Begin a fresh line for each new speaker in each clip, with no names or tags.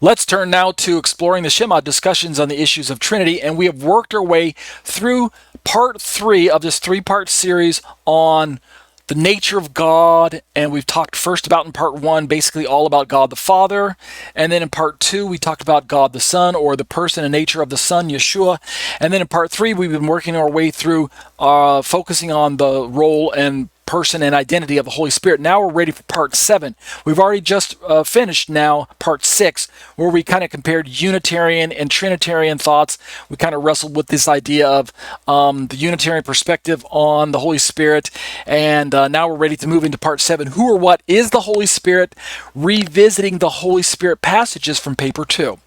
Let's turn now to exploring the Shema, discussions on the issues of Trinity, and we have worked our way through part 3 of this 3-part series on the nature of God, and we've talked first about in part 1 basically all about God the Father, and then in part 2 we talked about God the Son, or the person and nature of the Son, Yeshua, and then in part 3 we've been working our way through focusing on the role and person and identity of the Holy Spirit. Now we're ready for part 7. We've already just finished now part 6, where we kind of compared Unitarian and Trinitarian thoughts. We kind of wrestled with this idea of the Unitarian perspective on the Holy Spirit, and now we're ready to move into part 7. Who or what is the Holy Spirit? Revisiting the Holy Spirit passages from paper 2.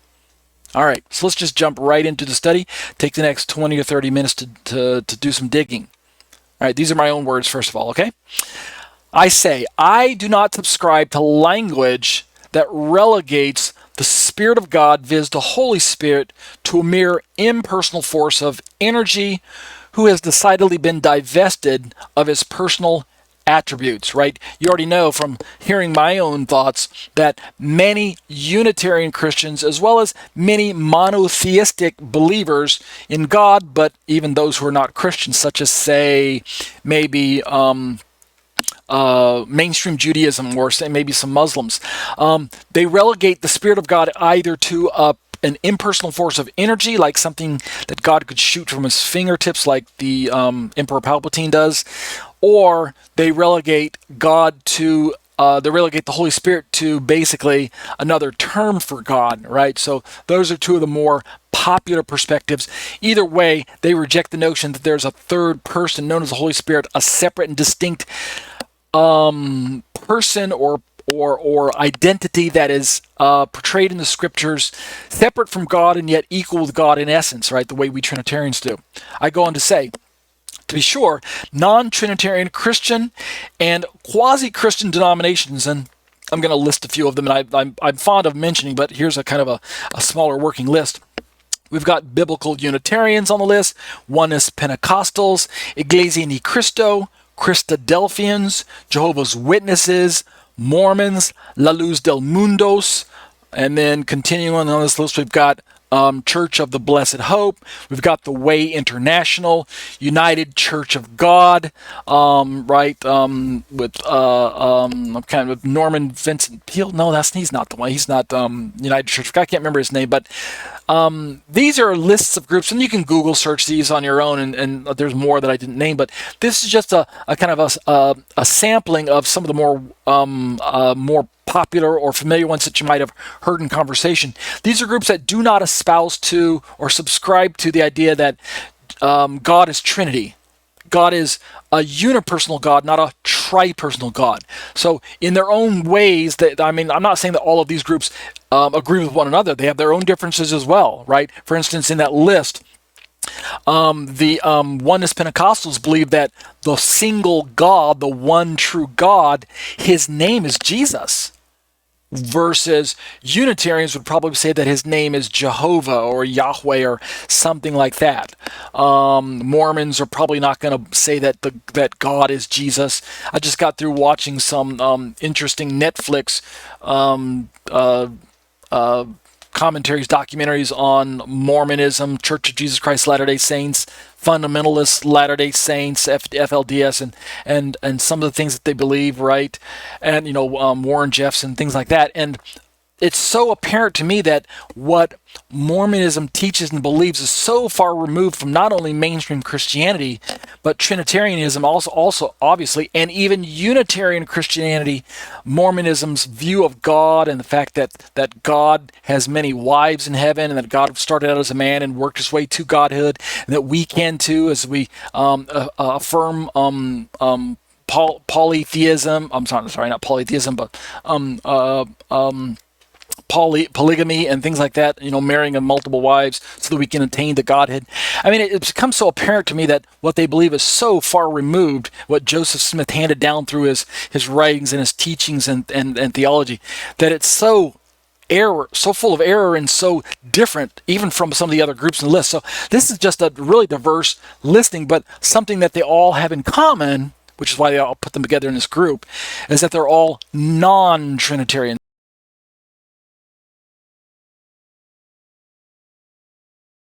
All right, so let's just jump right into the study. Take the next 20 to 30 minutes to do some digging. All right, these are my own words, first of all, okay? I say, I do not subscribe to language that relegates the Spirit of God, viz. The Holy Spirit, to a mere impersonal force of energy who has decidedly been divested of his personal attributes, right? You already know from hearing my own thoughts that many Unitarian Christians, as well as many monotheistic believers in God, but even those who are not Christians, such as, say, maybe mainstream Judaism, or say maybe some Muslims, they relegate the Spirit of God either to an impersonal force of energy, like something that God could shoot from his fingertips, like the Emperor Palpatine does, or they relegate the Holy Spirit to basically another term for God, right? So those are two of the more popular perspectives. Either way, they reject the notion that there's a third person known as the Holy Spirit, a separate and distinct person or identity that is portrayed in the scriptures, separate from God and yet equal with God in essence, right? The way we Trinitarians do. I go on to say, to be sure, non-Trinitarian Christian and quasi-Christian denominations, and I'm going to list a few of them, and I'm fond of mentioning, but here's a kind of a smaller working list. We've got Biblical Unitarians on the list, Oneness Pentecostals, Iglesia Ni Cristo, Christadelphians, Jehovah's Witnesses, Mormons, La Luz del Mundos, and then continuing on this list, we've got Church of the Blessed Hope. We've got the Way International, United Church of God, right? With kind of Norman Vincent Peale. No, he's not the one. He's not United Church of God. I can't remember his name, but these are lists of groups, and you can Google search these on your own, and there's more that I didn't name, but this is just a kind of a sampling of some of the more popular or familiar ones that you might have heard in conversation. These are groups that do not espouse to or subscribe to the idea that God is Trinity. God is a unipersonal God, not a tripersonal God. So in their own ways, I'm not saying that all of these groups agree with one another. They have their own differences as well, right? For instance, in that list, the Oneness Pentecostals believe that the single God, the one true God, his name is Jesus. Versus Unitarians would probably say that his name is Jehovah or Yahweh or something like that. Mormons are probably not going to say that God is Jesus. I just got through watching some interesting Netflix commentaries, documentaries on Mormonism, Church of Jesus Christ Latter-day Saints, Fundamentalist Latter-day Saints, FLDS, and some of the things that they believe, right? And, Warren Jeffs and things like that. And it's so apparent to me that what Mormonism teaches and believes is so far removed from not only mainstream Christianity, but Trinitarianism also obviously, and even Unitarian Christianity, Mormonism's view of God and the fact that God has many wives in heaven, and that God started out as a man and worked his way to godhood, and that we can too as we affirm polytheism. I'm sorry, not polytheism, but polygamy and things like that, marrying multiple wives so that we can attain the Godhead. I mean, it's become so apparent to me that what they believe is so far removed, what Joseph Smith handed down through his writings and his teachings and theology, that it's so full of error and so different even from some of the other groups in the list. So this is just a really diverse listing, but something that they all have in common, which is why they all put them together in this group, is that they're all non-Trinitarian.